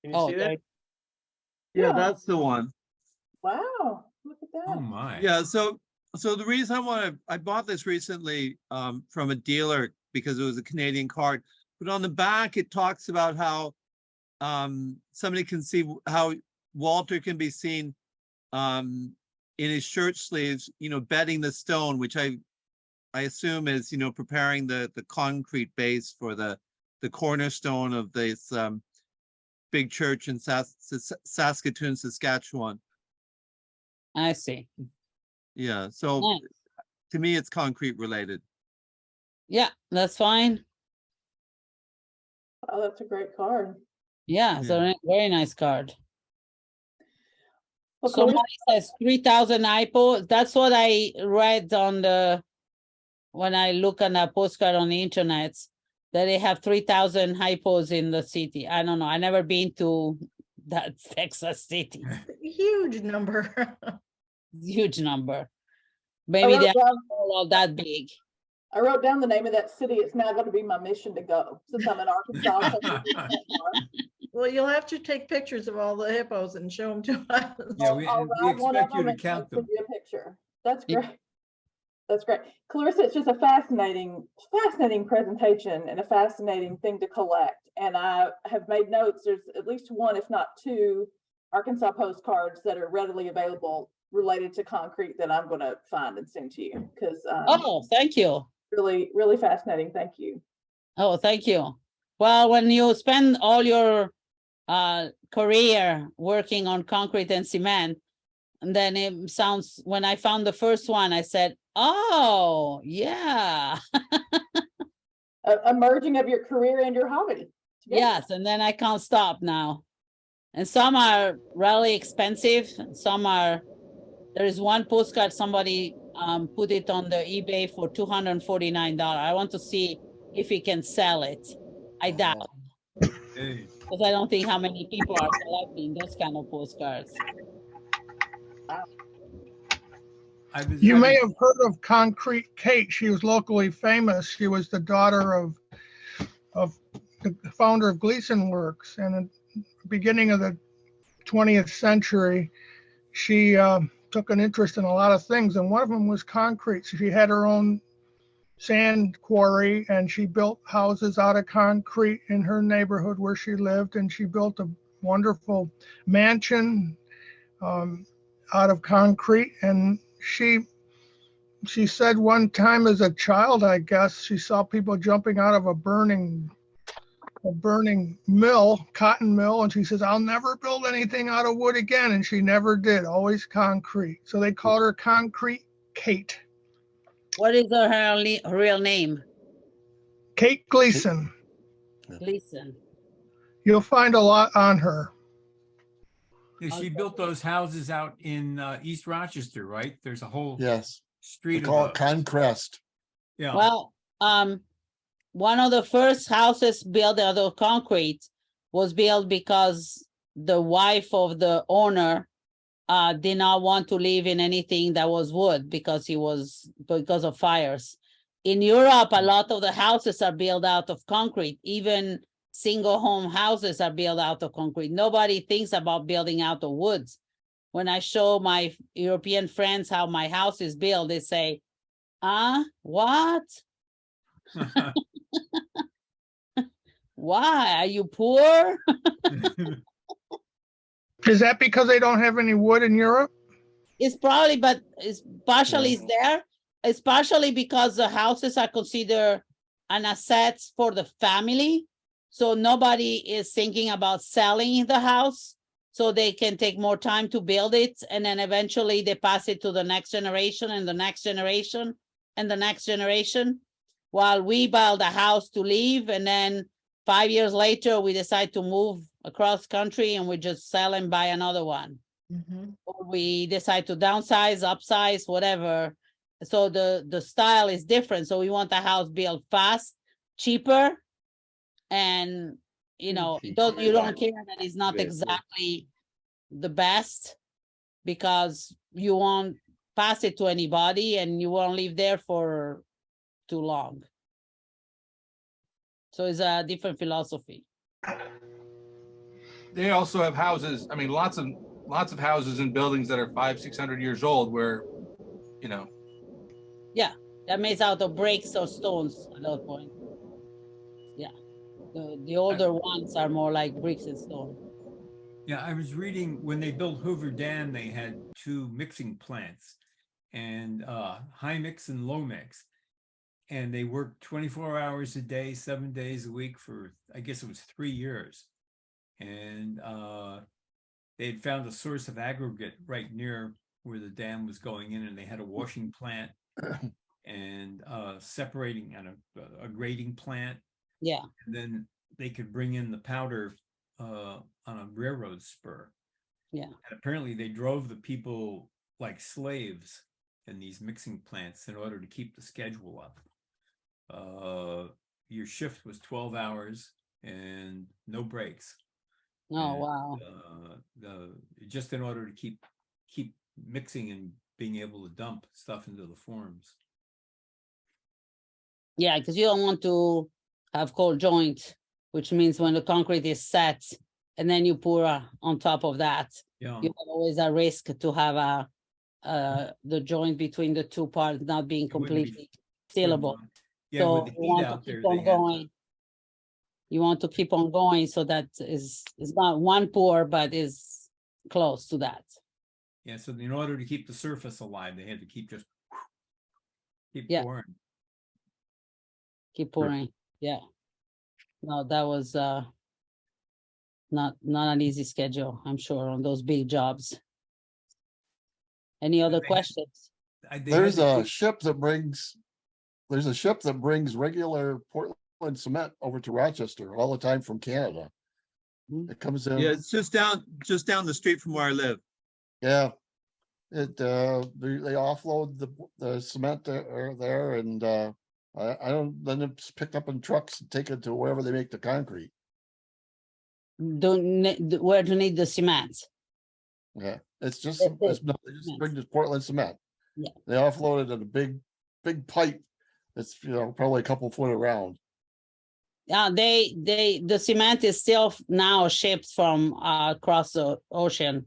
you Oh, see that? Yeah, that's the one. Wow, look at Oh that. my. Yeah, so the reason I bought this recently from a dealer because it was a Canadian card, but on the back it talks about how somebody can see how Walter can be seen in his shirt sleeves, bedding the stone, which I assume is, preparing the concrete base for the cornerstone of this big church in Saskatoon, Saskatchewan. I see. Yeah, so Nice. to me, it's concrete related. Yeah, that's fine. Oh, that's a great card. Yeah, it's a very nice card. Well, Somebody Clarissa, says 3,000 IPO. That's what I read when I look on a postcard on the internet, that they have 3,000 hypos in the city. I don't know. I never been to that Texas city. Huge number. Huge number. Maybe wrote they're down- all that big. I wrote down the name of that city. It's now going to be my mission to go since I'm in Arkansas. Well, you'll have to take pictures of all the hippos and show them to us. Yeah, I'll we ride one of expect you them to and count send them. you a picture. That's Yeah. great. That's great. Clarissa, it's just a fascinating presentation and a fascinating thing to collect. And I have made notes. There's at least one, if not two, Arkansas postcards that are readily available related to concrete that I'm going to find and send to you because Oh, thank you. really, really fascinating. Thank you. Oh, thank you. Well, when you spend all your career working on concrete and cement, and then it sounds, when I found the first one, I said, oh, yeah. a merging of your career and your hobby. together. Yes, and then I can't stop now. And some are really expensive, some are, there is one postcard, somebody put it on the eBay for $249. I want to see if he can sell it. I doubt, Hey, because I don't think how many people are collecting those kind of postcards. You may have heard of Concrete Kate. She was locally famous. She was the daughter of the founder of Gleason Works. And at the beginning of the 20th century, she took an interest in a lot of things, and one of them was concrete. So she had her own sand quarry, and she built houses out of concrete in her neighborhood where she lived, and she built a wonderful mansion out of concrete. And she said one time as a child, I guess, she saw people jumping out of a burning mill, cotton mill, and she says, I'll never build anything out of wood again. And she never did, always concrete. So they called her Concrete Kate. What is her real name? Kate Gleason. Gleason. You'll find a lot on her. Yeah, she built those houses out in East Rochester, right? There's a whole Yes, street they of call it those. Concrest. Yeah. Well, one of the first houses built out of concrete was built because the wife of the owner did not want to live in anything that was wood because of fires. In Europe, a lot of the houses are built out of concrete. Even single home houses are built out of concrete. Nobody thinks about building out of woods. When I show my European friends how my house is built, they say, what? Why? Are you poor? Is that because they don't have any wood in Europe? It's probably, but it's partially is there. It's partially because the houses are considered an asset for the family. So nobody is thinking about selling the house, so they can take more time to build it. And then eventually they pass it to the next generation and the next generation and the next generation. While we build a house to live, and then 5 years later, we decide to move across country and we just sell and buy another one. Or we decide to downsize, upsize, whatever. So the style is different. So we want a house built fast, cheaper, and you don't care that it's not exactly the best, because you won't pass it to anybody and you won't live there for too long. So it's a different philosophy. They also have houses, I mean, lots of houses and buildings that are 500-600 years old where, Yeah, they're made out of bricks or stones at that point. Yeah, the older ones are more like bricks and stone. Yeah, I was reading when they built Hoover Dam, they had two mixing plants, and high mix and low mix. And they worked 24 hours a day, 7 days a week for, I guess it was 3 years. And they had found a source of aggregate right near where the dam was going in, and they had a washing plant and separating and a grading plant. Yeah. And then they could bring in the powder on a railroad spur. Yeah. And apparently they drove the people like slaves in these mixing plants in order to keep the schedule up. Your shift was 12 hours and no breaks. Oh, And, wow. Just in order to keep mixing and being able to dump stuff into the forms. Yeah, because you don't want to have cold joint, which means when the concrete is set and then you pour on top of that, Yeah. you have always a risk to have the joint between the two parts not being It wouldn't be completely sealable. Yeah, So with the you heat want out to there, keep they on had going. You want to keep on going, so that is not one pour, but is close to that. yeah, so in order to keep the surface alive, they had to keep Yeah. pouring. Keep pouring. Yeah. No, that was not an easy schedule, I'm sure, on those big jobs. Any other questions? They had There's to a keep- ship that brings regular Portland Portland cement over to Rochester all the time from Canada. It comes in. Yeah, it's just down the street from where I live. Yeah. It, they offload the cement there and, I don't, then it's picked up in trucks and taken to wherever they make the concrete. Where to need the cement. Yeah, it's just, They just bring this Portland cement. Yeah. They offload it in a big pipe. It's, probably a couple foot around. Yeah, the cement is still now shipped from across the ocean.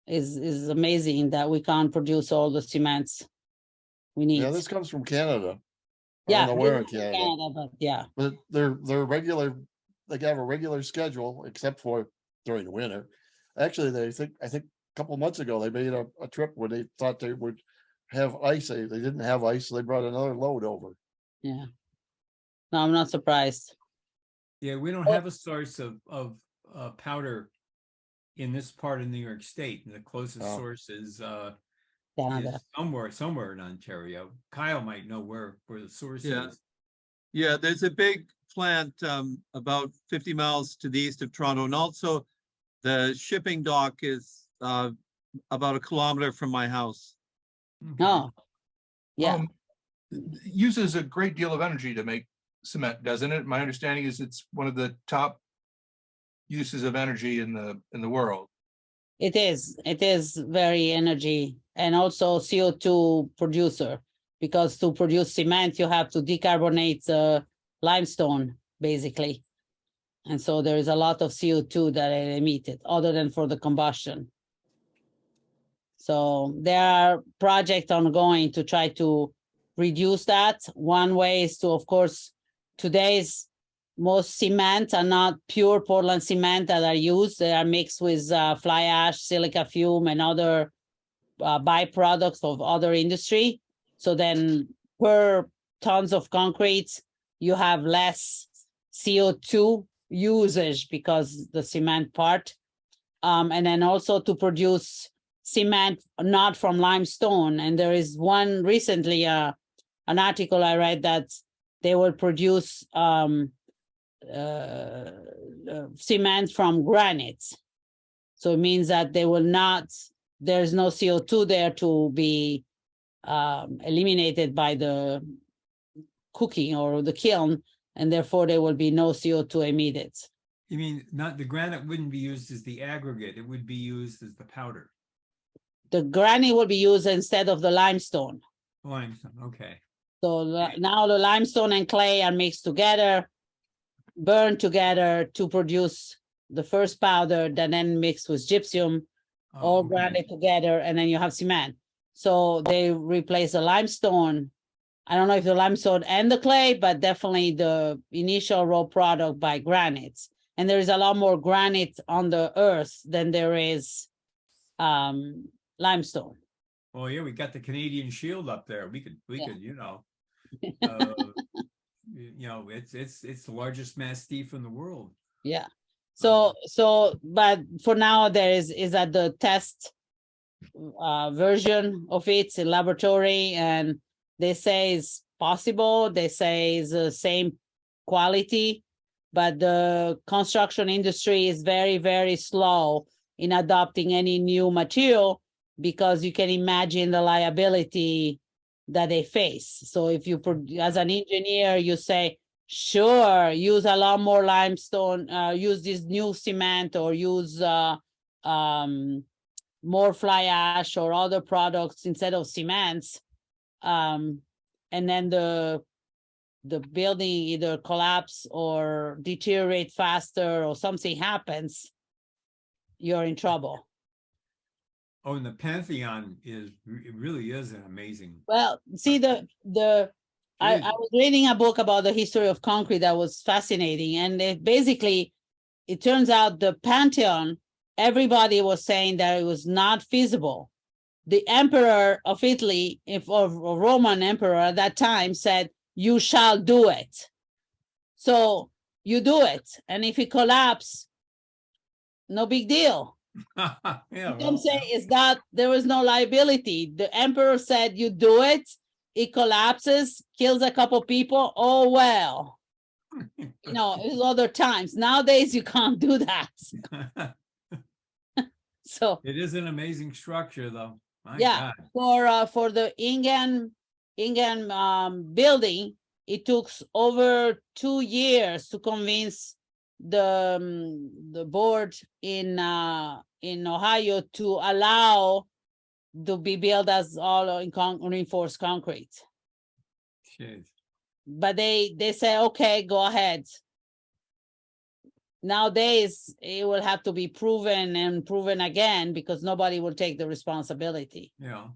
Is amazing that we can't produce all the cements we need. Yeah, this comes from Canada. Yeah, I don't know where in this is Canada. but yeah. But they're regular, they have a regular schedule except for during the winter. Actually, I think a couple months ago, they made a trip where they thought they would have ice. They didn't have ice, so they brought another load over. Yeah. No, I'm not surprised. Yeah, we don't have a source of powder in this part of New York State. The closest source is Canada. somewhere in Ontario. Kyle might know where the source Yeah. is. Yeah, there's a big plant about 50 miles to the east of Toronto, and also the shipping dock is about a kilometer from my house. Oh, yeah. Uses a great deal of energy to make cement, doesn't it? My understanding is it's one of the top uses of energy in the world. It is very energy and also CO2 producer, because to produce cement, you have to decarbonate limestone, basically. And so there is a lot of CO2 that are emitted, other than for the combustion. So there are projects ongoing to try to reduce that. One way is to, of course, today's most cement are not pure Portland cement that are used. They are mixed with fly ash, silica fume, and other byproducts of other industry. So then per tons of concrete, you have less CO2 usage because the cement part. And then also to produce cement not from limestone. And there is one recently, an article I read that they will produce cement from granite. So it means that they will not, there's no CO2 there to be eliminated by the cooking or the kiln, and therefore there will be no CO2 emitted. You mean not the granite wouldn't be used as the aggregate, it would be used as the powder. The granite will be used instead of the limestone. Limestone, okay. So now the limestone and clay are mixed together, burned together to produce the first powder that then mixed with gypsum, all okay. granite together, and then you have cement. So they replace the limestone. I don't know if the limestone and the clay, but definitely the initial raw product by granite. And there is a lot more granite on the earth than there is limestone. Well, yeah, we got the Canadian Shield up there. We could, it's the largest mastiff in the world. Yeah. So, but for now there is at the test version of it in laboratory, and they say it's possible. They say it's the same quality, but the construction industry is very, very slow in adopting any new material, because you can imagine the liability that they face. So if you, as an engineer, you say, sure, use a lot more limestone, use this new cement, or use more fly ash or other products instead of cements. And then the building either collapse or deteriorate faster or something happens, you're in trouble. Oh, and the Pantheon it really is an amazing. Well, see, I was reading a book about the history of concrete that was fascinating. And it turns out the Pantheon, everybody was saying that it was not feasible. The emperor of Italy, or Roman emperor at that time, said, you shall do it. So you do it. And if it collapses, no big deal. Yeah, I'm saying is that there was no liability. The emperor said, you do it, it collapses, kills a couple people. Oh, well, You know, it was other times. Nowadays, you can't do that. So It is an amazing structure, though. My yeah, God. for the Ingen building, it took over 2 years to convince the board in Ohio to allow to be built as all in reinforced concrete. Jeez. But they say, okay, go ahead. Nowadays, it will have to be proven and proven again because nobody will take the responsibility, Yeah.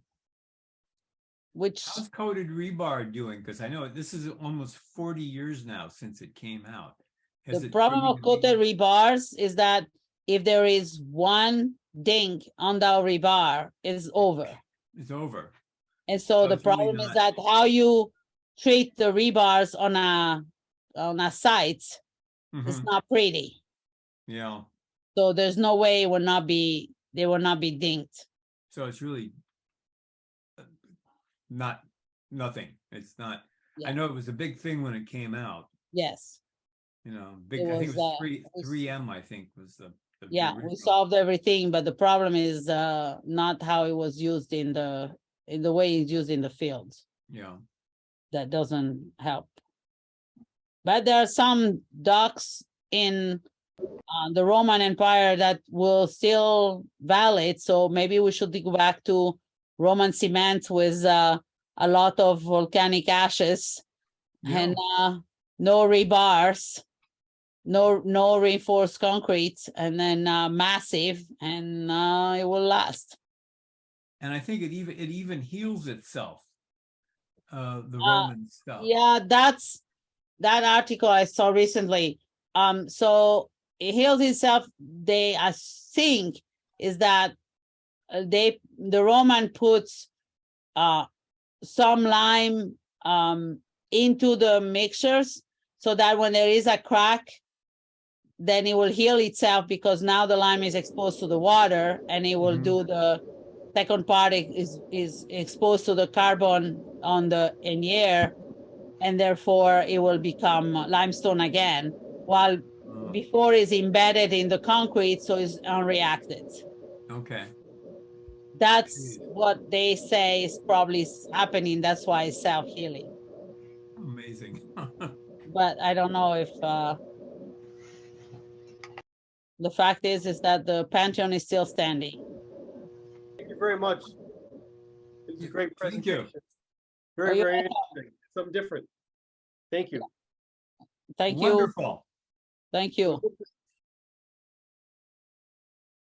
which How's coated rebar doing? Because I know this is almost 40 years now since it came out. Has the it problem proven of to be- coated rebars is that if there is one ding on the rebar, it's over. It's over. And so So the it's really problem is not- that how you treat the rebars on a site is Mhm. not pretty. Yeah. So there's no way it will not be, they will not be dinged. So it's really nothing. It's not. Yeah. I know it was a big thing when it came out. Yes. You know, big. It I think it was was, 3M. I think was the Yeah, we original. solved everything, but the problem is not how it was used in the way it's used in the fields. Yeah. That doesn't help. But there are some docks in the Roman Empire that will still valid, so maybe we should go back to Roman cement with a lot of volcanic ashes and no rebars, no reinforced concrete, and then massive, and it will last. And I think it even heals itself. The Roman stuff. Yeah, that article I saw recently. So it heals itself. I think is that the Roman puts some lime into the mixtures so that when there is a crack, then it will heal itself because now the lime is exposed to the water and it will do the second part is exposed to the carbon in the air, and therefore it will become limestone again, while before is embedded in the concrete, so it's unreacted. Okay. That's what they say is probably happening. That's why it's self-healing. Amazing. But I don't know if the fact is that the Pantheon is still standing. Thank you very much. It was a great Thank you. presentation. Very, you're very welcome. interesting. Something different. Thank you. Thank you. Wonderful. Thank you.